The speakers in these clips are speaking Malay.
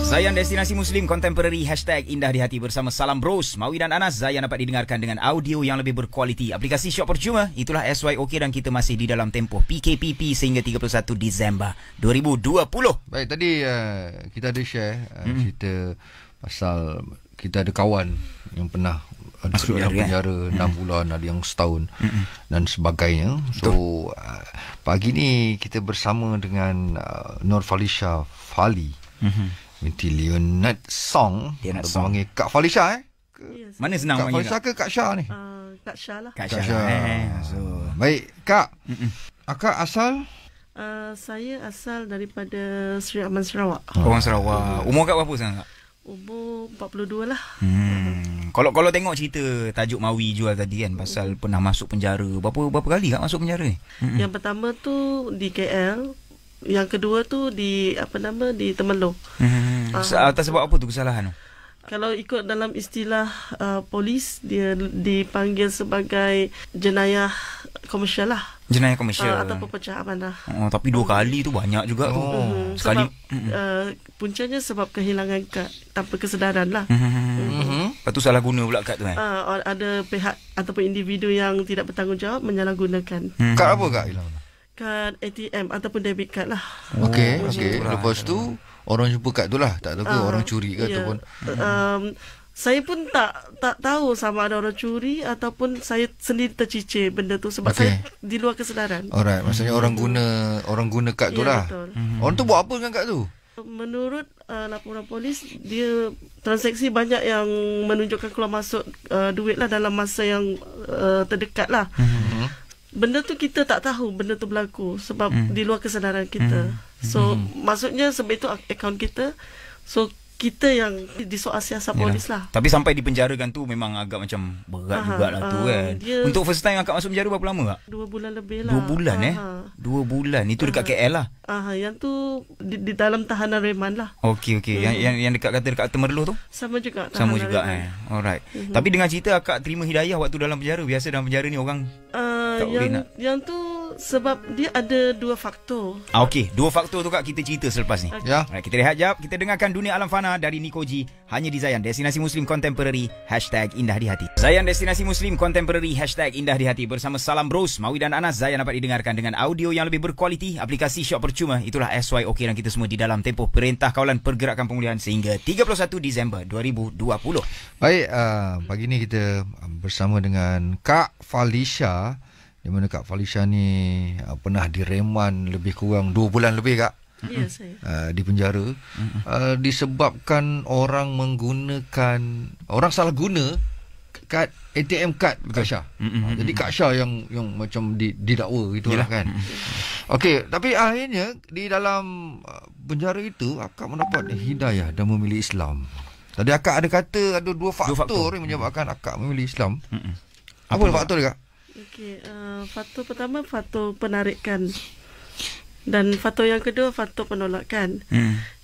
Zayan Destinasi Muslim Contemporary #Indah di Hati bersama Salam Bros, Mawi dan Anas. Zayan dapat didengarkan dengan audio yang lebih berkualiti. Aplikasi Syok percuma, itulah SYOK, dan kita masih di dalam tempoh PKPP sehingga 31 Disember 2020. Baik, tadi kita ada share cerita pasal kita ada kawan yang pernah masuk dalam penjara 6 bulan, ada yang setahun dan sebagainya. So pagi ni kita bersama dengan Nur Falisha Fali binti Leonard Song. Dia panggil Kak Falisha Yes. Mana senang Kak panggil Falisha ke Kak Syah ni? Kak Syah lah. Kak Syah. Baik Kak, Akak asal? Saya asal daripada Seri Aman, Sarawak. Orang Sarawak. Umur Kak berapa sekarang Kak? Umur 42 lah. Kalau tengok cerita tajuk Mawi jual tadi kan, pasal pernah masuk penjara. Berapa kali Kak masuk penjara ni? Yang pertama tu di KL, yang kedua tu di di Temerloh. Atas sebab apa tu kesalahan tu? Kalau ikut dalam istilah polis, dia dipanggil sebagai jenayah komersial lah. Jenayah komersial. Ataupun pecah amanah. Tapi 2 kali tu banyak juga tu. Sekali. Sebab puncanya sebab kehilangan kad tanpa kesedaran lah. Lepas tu salah guna pula kad tu ada pihak ataupun individu yang tidak bertanggungjawab menyalahgunakan. Kad apa Kak hilang? Kad ATM ataupun debit card lah. Okey. Lepas tu orang jumpa kad tu lah. Tak tahu ke orang curi ke ataupun saya pun tak tahu sama ada orang curi ataupun saya sendiri tercicir benda tu sebab saya di luar kesedaran. Alright, maksudnya orang guna kad tu lah. Betul. Orang tu buat apa dengan kad tu? Menurut laporan polis, dia transaksi banyak yang menunjukkan keluar masuk duit lah dalam masa yang terdekat lah. Benda tu kita tak tahu benda tu berlaku sebab di luar kesedaran kita. So maksudnya sebab itu akaun kita. So kita yang disoal siasat polis lah. Tapi sampai dipenjarakan tu memang agak macam berat jugalah tu kan. Untuk first time akak masuk penjara berapa lama Kak? 2 bulan lebih lah. 2 bulan 2 bulan. Itu dekat KL lah. Yang tu di dalam tahanan reman lah. Okey. Yang dekat Temerloh tu? Sama juga. Sama juga Alright. Tapi dengan cerita akak terima hidayah waktu dalam penjara. Biasa dalam penjara ni orang yang tu sebab dia ada 2 faktor. Okey, 2 faktor tu Kak kita cerita selepas ni. Ya. Alright, kita rehat jap. Kita dengarkan Dunia Alam Fana dari Nikoji hanya di Zayan Destinasi Muslim Contemporary #Indah di Hati. Zayan Destinasi Muslim Contemporary #Indah di Hati bersama Salam Bros, Mawi dan Anas. Zayan dapat didengarkan dengan audio yang lebih berkualiti. Aplikasi Syok percuma, itulah SYOK, dan kita semua di dalam tempoh Perintah Kawalan Pergerakan Pemulihan sehingga 31 Disember 2020. Baik, pagi ni kita bersama dengan Kak Falisha, di mana Kak Falisha ni pernah direman lebih kurang 2 bulan lebih Kak. Ya, saya. Di penjara disebabkan orang salah guna kad ATM kad Kak Syah. Jadi Kak Syah yang macam didakwa gitulah kan. Okey, tapi akhirnya di dalam penjara itu akak mendapat hidayah dan memilih Islam. Tadi akak ada kata ada 2 faktor yang menyebabkan akak memilih Islam. Apa faktor dia Kak? Okey, faktor pertama faktor penarikan. Dan faktor yang kedua faktor penolakan.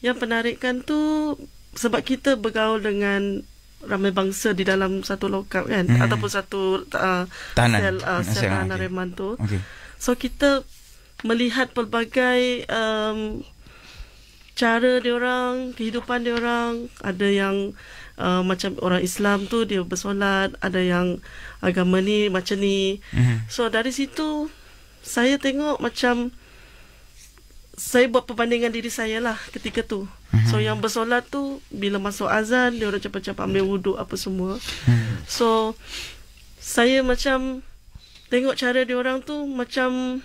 Yang penarikan tu sebab kita bergaul dengan ramai bangsa di dalam satu lokap kan, ataupun satu sel tahanan reman tu. So kita melihat pelbagai cara diorang, kehidupan diorang. Ada yang macam orang Islam tu dia bersolat, ada yang agama ni macam ni. So dari situ saya tengok macam saya buat perbandingan diri saya lah ketika tu. So yang bersolat tu bila masuk azan dia orang cepat-cepat ambil wuduk apa semua. So saya macam tengok cara dia orang tu macam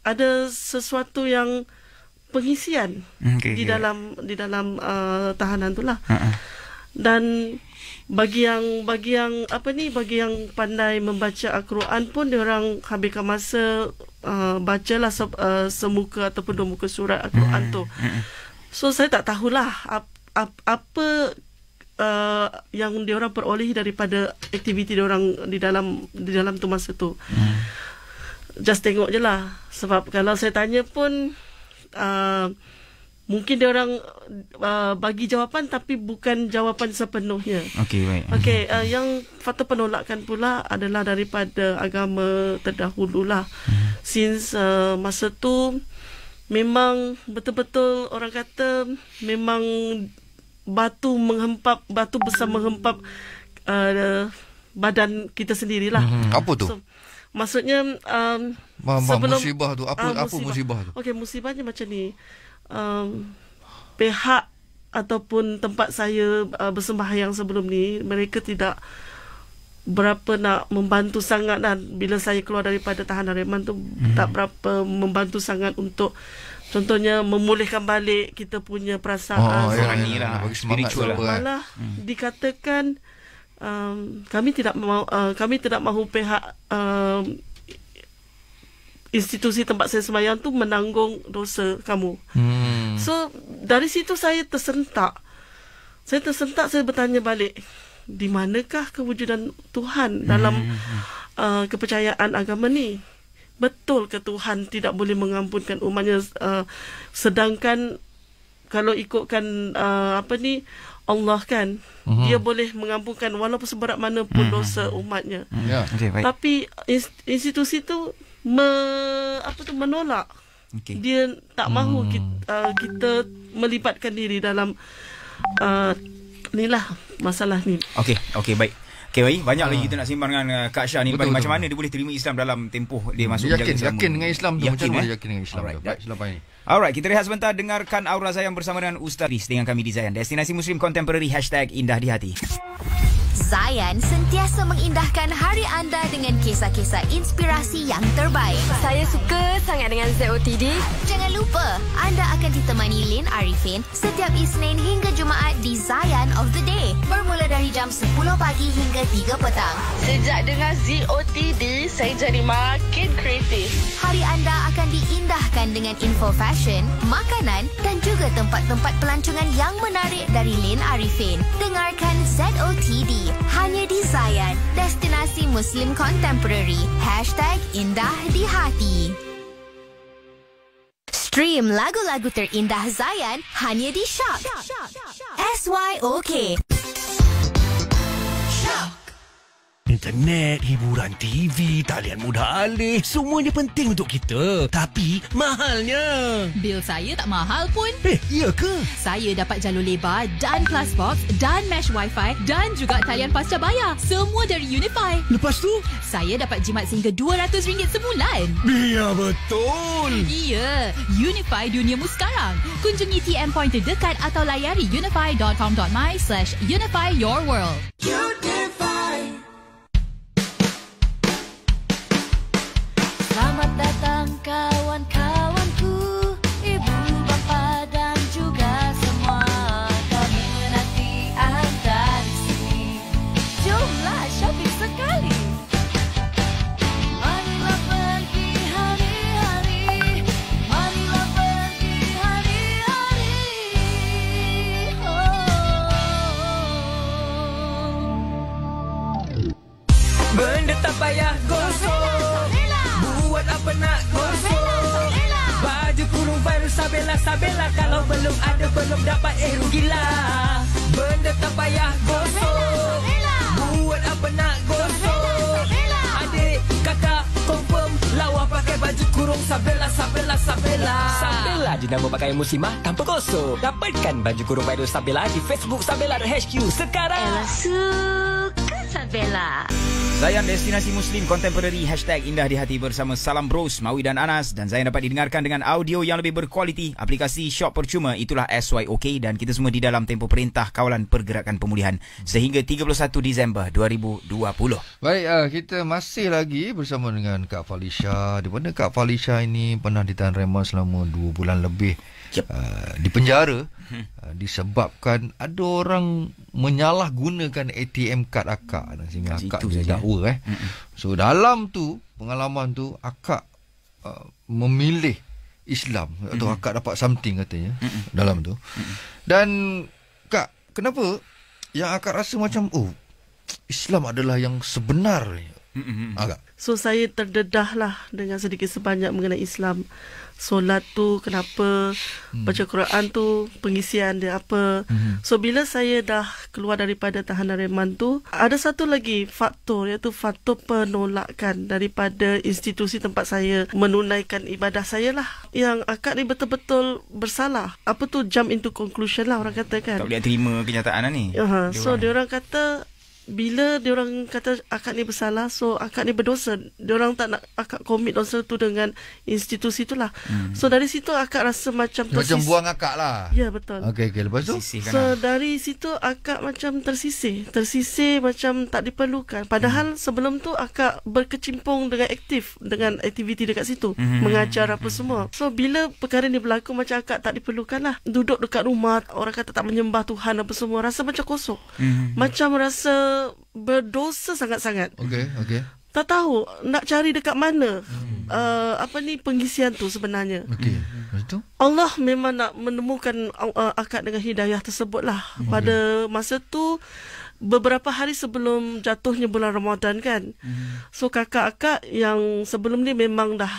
ada sesuatu yang pengisian di dalam tahanan tu lah. Dan bagi yang pandai membaca Al-Quran pun dia orang habiskan masa bacalah semuka ataupun 2 muka surat Al-Quran tu. So saya tak tahulah apa yang dia orang perolehi daripada aktiviti dia orang di dalam tu masa tu. Just tengok je lah. Sebab kalau saya tanya pun mungkin dia orang bagi jawapan tapi bukan jawapan sepenuhnya. Okey, baik. Okey, yang faktor penolakan pula adalah daripada agama terdahululah. Since masa tu memang betul-betul orang kata memang batu besar menghempap badan kita sendirilah. Apa tu? Maksudnya sebelum musibah tu apa musibah tu? Okey, musibahnya macam ni. Pihak ataupun tempat saya bersembahyang sebelum ni, mereka tidak berapa nak membantu sangat, dan bila saya keluar daripada tahanan reman tu tak berapa membantu sangat untuk contohnya memulihkan balik kita punya perasaan. Spiritual lah. Malah dikatakan kami tidak mahu pihak institusi tempat saya sembahyang tu menanggung dosa kamu. So dari situ saya tersentak. Saya bertanya balik, di manakah kewujudan Tuhan dalam kepercayaan agama ni? Betul ke Tuhan tidak boleh mengampunkan umatnya, sedangkan kalau ikutkan Allah kan, dia boleh mengampunkan walaupun seberat mana pun dosa umatnya. Tapi institusi tu menolak. Dia tak mahu kita melibatkan diri dalam inilah masalah ni. Okey, baik. Okey, baik. Banyak lagi kita nak sembang dengan Kak Syah ni. Macam mana dia boleh terima Islam dalam tempoh dia masuk yakin dengan Islam tu. Macam mana yakin dengan Islam? Alright, baik, selepas ini. Alright, kita rehat sebentar. Dengarkan Aura Zayan bersama dengan Ustaz Riz dengan kami di Zayan, Destinasi Muslim Contemporary #Indah di Hati. Zayan sentiasa mengindahkan hari anda dengan kisah-kisah inspirasi yang terbaik. Saya suka sangat dengan ZOTD. Jangan lupa, anda akan ditemani Lin Arifin setiap Isnin hingga Jumaat di Zayan of the Day. Bermula dari jam 10 pagi hingga 3 petang. Sejak dengar ZOTD, saya jadi makin kreatif. Hari anda akan diindahkan dengan info fashion, makanan dan juga tempat-tempat pelancongan yang menarik dari Lin Arifin. Dengarkan ZOTD hanya di Zayan, Destinasi Muslim Contemporary #Indah di Hati. Stream lagu-lagu terindah Zayan hanya di Shock. SYOK. Shock. Internet, hiburan TV, talian mudah alih, semuanya penting untuk kita. Tapi mahalnya. Bil saya tak mahal pun. Iya ke? Saya dapat jalur lebar dan plus box dan mesh wifi dan juga talian pasca bayar. Semua dari Unify. Lepas tu? Saya dapat jimat sehingga RM200 sebulan. Ya, betul. Iya, Unify duniamu sekarang. Kunjungi TM Point terdekat atau layari unify.com.my/unify your world. Selamat datang kawan-kawanku, ibu, bapa dan juga semua. Kami menanti anda di sini. Jomlah shopping sekali. Marilah pergi hari-hari. Marilah pergi hari-hari. Benda tak payah gosok. Buat apa nak gosok? Baju kurung baru Sabela. Kalau belum ada belum dapat rugilah. Benda tak payah gosok. Buat apa nak gosok? Adik, kakak, confirm lawa pakai baju kurung Sabela. Sabela je nama pakaian muslimah tanpa gosok. Dapatkan baju kurung baru Sabela di Facebook Sabela.HQ sekarang. Ella suka Sabela. Zayan, Destinasi Muslim Contemporary #Indah di Hati bersama Salam Bros, Mawi dan Anas. Dan Zayan dapat didengarkan dengan audio yang lebih berkualiti. Aplikasi Shop percuma, itulah SYOK. Dan kita semua di dalam tempoh Perintah Kawalan Pergerakan Pemulihan sehingga 31 Disember 2020. Baik, kita masih lagi bersama dengan Kak Falisha. Di mana Kak Falisha ini pernah ditahan reman selama 2 bulan lebih. Di penjara disebabkan ada orang menyalahgunakan ATM kad akak sehingga akak didakwa. So dalam tu pengalaman tu akak memilih Islam atau akak dapat something katanya dalam tu. Dan Kak, kenapa yang akak rasa macam Islam adalah yang sebenar Agak. So saya terdedah lah dengan sedikit sebanyak mengenai Islam. Solat tu kenapa, baca Quran tu pengisian dia apa. So bila saya dah keluar daripada tahanan reman tu, ada satu lagi faktor, iaitu faktor penolakan daripada institusi tempat saya menunaikan ibadah saya lah. Yang akak ni betul-betul bersalah. Apa tu, jump into conclusion lah orang kata kan. Tak boleh terima kenyataan lah ni. So diorang kata, bila diorang kata akak ni bersalah, so akak ni berdosa. Diorang tak nak akak komit dosa tu dengan institusi tu lah. So dari situ akak rasa macam buang akak lah. Ya, betul. Okey, lepas tu? So dari situ akak macam tersisih macam tak diperlukan. Padahal sebelum tu akak berkecimpung dengan aktif dengan aktiviti dekat situ, mengajar apa semua. So bila perkara ni berlaku, macam akak tak diperlukan lah. Duduk dekat rumah, orang kata tak menyembah Tuhan apa semua, rasa macam kosong. Macam rasa berdosa sangat-sangat. Okey. Tak tahu nak cari dekat mana pengisian tu sebenarnya. Okey. Lepas tu? Allah memang nak menemukan akak dengan hidayah tersebut lah. Pada masa tu, beberapa hari sebelum jatuhnya bulan Ramadan kan. So kakak akak yang sebelum ni memang dah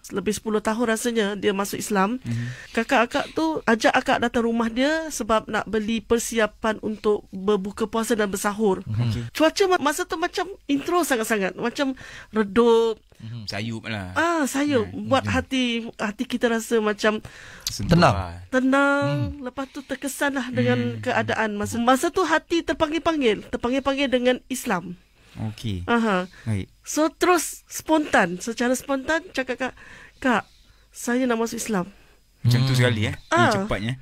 lebih 10 tahun rasanya dia masuk Islam. Kakak akak tu ajak akak datang rumah dia sebab nak beli persiapan untuk berbuka puasa dan bersahur. Cuaca masa tu macam intro sangat-sangat, macam redup, sayup lah. Sayup. Buat hati kita rasa macam tenang. Lepas tu terkesan lah dengan keadaan. Masa tu hati terpanggil-panggil dengan Islam. Okey. Baik. So terus secara spontan cakap, Kak, saya nak masuk Islam. Macam tu sekali cepatnya.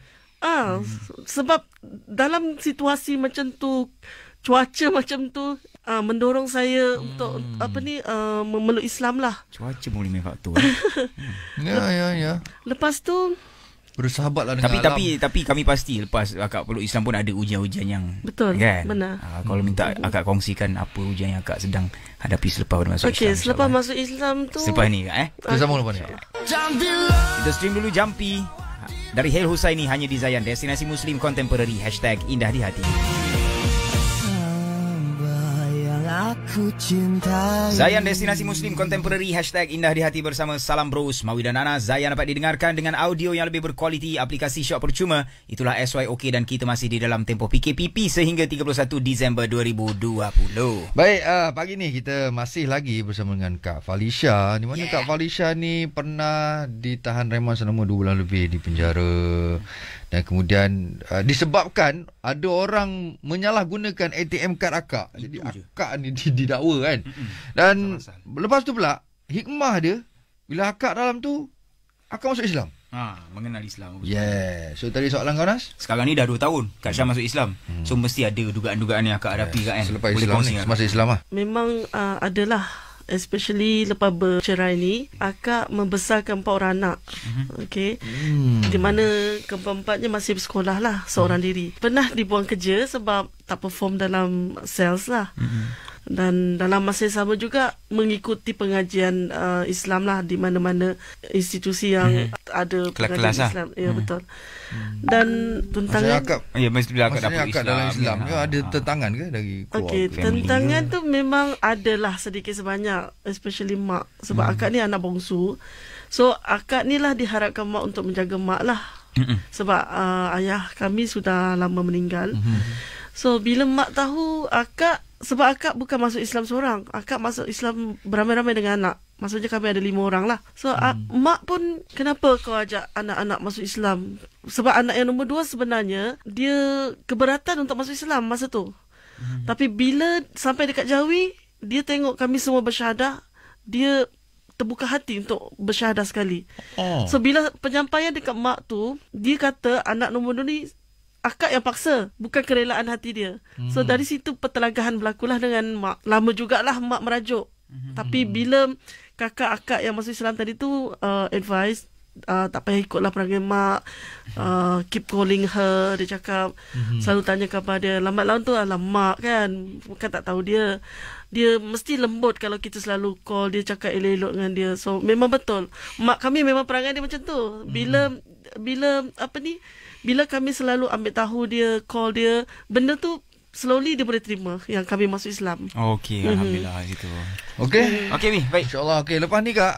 Sebab dalam situasi macam tu, cuaca macam tu, mendorong saya untuk memeluk Islam lah. Cuaca boleh main faktor. Ya. Lepas tu bersahabatlah dengan alam. Tapi kami pasti lepas akak peluk Islam pun ada ujian-ujian yang betul kan? Benar. Kalau minta akak kongsikan apa ujian yang akak sedang hadapi selepas masuk Islam. Okey, selepas masuk Islam tu. Selepas ni kita sambung lepas ni. Kita stream dulu Jumpy dari Hail Husaini hanya di Zayan, destinasi Muslim Contemporary #Indah di Hati. Aku cintai. Zayan, destinasi Muslim Contemporary #Indah di Hati bersama Salam Bros, Mawi dan Ana. Zayan dapat didengarkan dengan audio yang lebih berkualiti, aplikasi Shock percuma. Itulah SYOK dan kita masih di dalam tempoh PKPP sehingga 31 Disember 2020. Baik, pagi ni kita masih lagi bersama dengan Kak Falisha. Di mana Kak Falisha ni pernah ditahan reman selama 2 bulan lebih di penjara. Dan kemudian disebabkan ada orang menyalahgunakan ATM kad akak. Jadi akak ni didakwa kan. Dan lepas tu pula hikmah dia, bila akak dalam tu akak masuk Islam. Mengenal Islam. So tadi soalan kau, Nas? Sekarang ni dah 2 tahun Kak Syah masuk Islam. So mesti ada dugaan-dugaan yang akak hadapi kan. Selepas Islam ni, semasa Islam lah. Memang adalah, especially lepas bercerai ni, akak membesarkan 4 orang anak. Okey. Di mana keempat-empatnya masih bersekolah lah, seorang diri. Pernah dibuang kerja sebab tak perform dalam sales lah. Dan dalam masa yang sama juga mengikuti pengajian Islam lah di mana-mana institusi yang ada pengajian Islam. Ya, betul. Dan tentangan maksudnya akak dalam Islam ada tentangan ke dari keluarga? Okey, tentangan tu memang adalah sedikit sebanyak, especially mak. Sebab akak ni anak bongsu. So akak ni lah diharapkan mak untuk menjaga mak lah. Sebab ayah kami sudah lama meninggal. So bila mak tahu sebab akak bukan masuk Islam seorang, akak masuk Islam beramai-ramai dengan anak. Maksudnya kami ada 5 orang lah. So mak pun, kenapa kau ajak anak-anak masuk Islam? Sebab anak yang nombor 2 sebenarnya dia keberatan untuk masuk Islam masa tu. Tapi bila sampai dekat Jawi, dia tengok kami semua bersyahadah, dia terbuka hati untuk bersyahadah sekali. So bila penyampaian dekat mak tu, dia kata anak nombor 2 ni akak yang paksa, bukan kerelaan hati dia. So dari situ pertelagahan berlakulah dengan mak. Lama jugalah mak merajuk. Tapi bila kakak akak yang masuk Islam tadi tu advice, tak payah ikutlah perangai mak, keep calling her. Dia cakap selalu tanya kepada dia. Lambat laun tu mak kan, bukan tak tahu dia mesti lembut kalau kita selalu call dia, cakap elok-elok dengan dia. So memang betul, mak kami memang perangai dia macam tu. Bila kami selalu ambil tahu dia, call dia, benda tu slowly dia boleh terima yang kami masuk Islam. Okey, alhamdulillah itu. Okey. Okey Mi, baik. InsyaAllah. Okey, lepas ni Kak,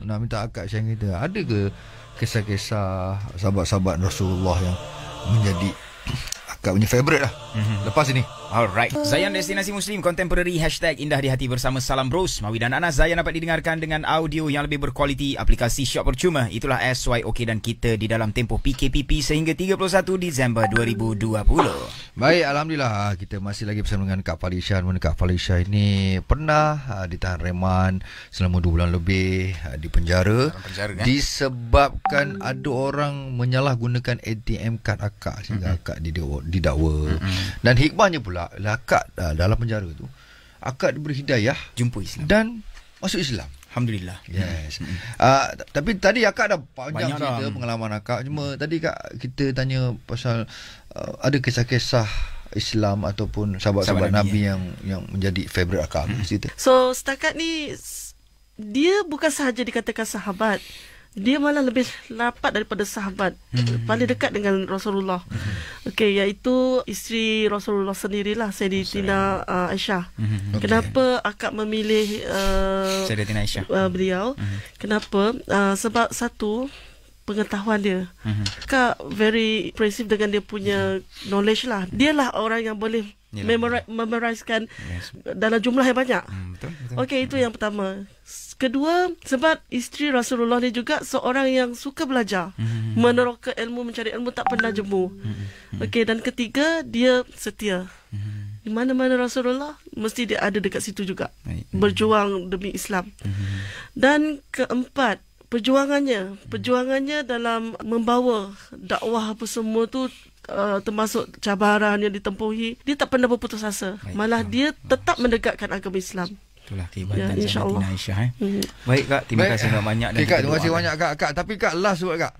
nak minta Akak share kita, ada ke kisah-kisah sahabat-sahabat Rasulullah yang menjadi Akak punya favourite lah lepas ini? Alright. Zayan Destinasi Muslim Contemporary #Indah di Hati bersama Salam Bros, Mawi dan Anas. Zayan dapat didengarkan dengan audio yang lebih berkualiti, aplikasi Shock percuma. Itulah SYOK dan kita di dalam tempoh PKPP sehingga 31 Disember 2020. Baik, alhamdulillah kita masih lagi bersama dengan Kak Falisha. Kak Falisha ini pernah ditahan reman selama 2 bulan lebih di penjara, disebabkan ada orang menyalahgunakan ATM kad Akak sehingga Akak didakwa. Dan hikmahnya pula Akak dalam penjara tu, Akak diberi hidayah jumpa Islam dan masuk Islam. Alhamdulillah. Yes. Tapi tadi Akak dah panjang cerita pengalaman Akak. Cuma tadi kita tanya pasal ada kisah-kisah Islam ataupun sahabat-sahabat Nabi yang menjadi favourite Akak. So setakat ni dia bukan sahaja dikatakan sahabat, dia malah lebih rapat daripada sahabat, paling dekat dengan Rasulullah. Okey, iaitu isteri Rasulullah sendirilah, Sayyidatina Aisyah. Kenapa Akak memilih Sayyidatina Aisyah beliau? Kenapa? Sebab satu, pengetahuan dia. Akak very impressive dengan dia punya knowledge lah. Dialah orang yang boleh memorizekan dalam jumlah yang banyak. Betul. Okey, itu yang pertama. Kedua, sebab isteri Rasulullah ni juga seorang yang suka belajar, meneroka ilmu, mencari ilmu, tak pernah jemu. Okey, dan ketiga, dia setia. Di mana-mana Rasulullah, mesti dia ada dekat situ juga, berjuang demi Islam. Dan keempat, perjuangannya dalam membawa dakwah apa semua tu, termasuk cabaran yang ditempuhi, dia tak pernah berputus asa. Malah dia tetap mendekatkan agama Islam. Itulah kehebatan insya-Allah. Aisyah. Baik Kak, terima kasih banyak. Dan terima kasih banyak Kak. Tapi Kak, last buat Kak.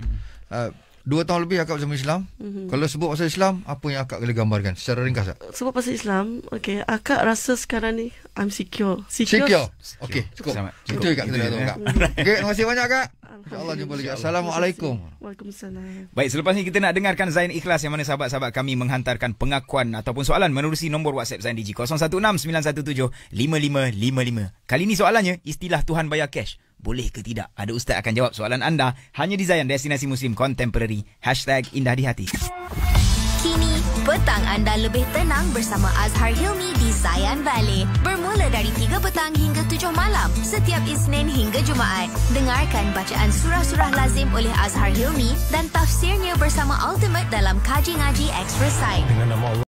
2 tahun lebih Akak bersama Islam. Kalau sebut pasal Islam, apa yang Akak boleh gambarkan secara ringkas? Sebab pasal Islam, okey, Akak rasa sekarang ni I'm secure. Okey, cukup. Itu Kak, kita dah tahu Kak. Okey, terima kasih banyak Kak. InsyaAllah jumpa lagi. Assalamualaikum. Waalaikumsalam. Baik, selepas ni kita nak dengarkan Zain Ikhlas, yang mana sahabat-sahabat kami menghantarkan pengakuan ataupun soalan menerusi nombor WhatsApp Zain Digi 0169175555. Kali ni soalannya, istilah Tuhan bayar cash boleh ke tidak? Ada ustaz akan jawab soalan anda hanya di Zayan Destinasi Muslim Contemporary #Indah di Hati. Kini, petang anda lebih tenang bersama Azhar Hilmi di Zayan Valley. Bermula dari 3 petang hingga 7 malam, setiap Isnin hingga Jumaat. Dengarkan bacaan surah-surah lazim oleh Azhar Hilmi dan tafsirnya bersama Ultimate dalam Kaji Ngaji Extra Side. Dengan nama Allah.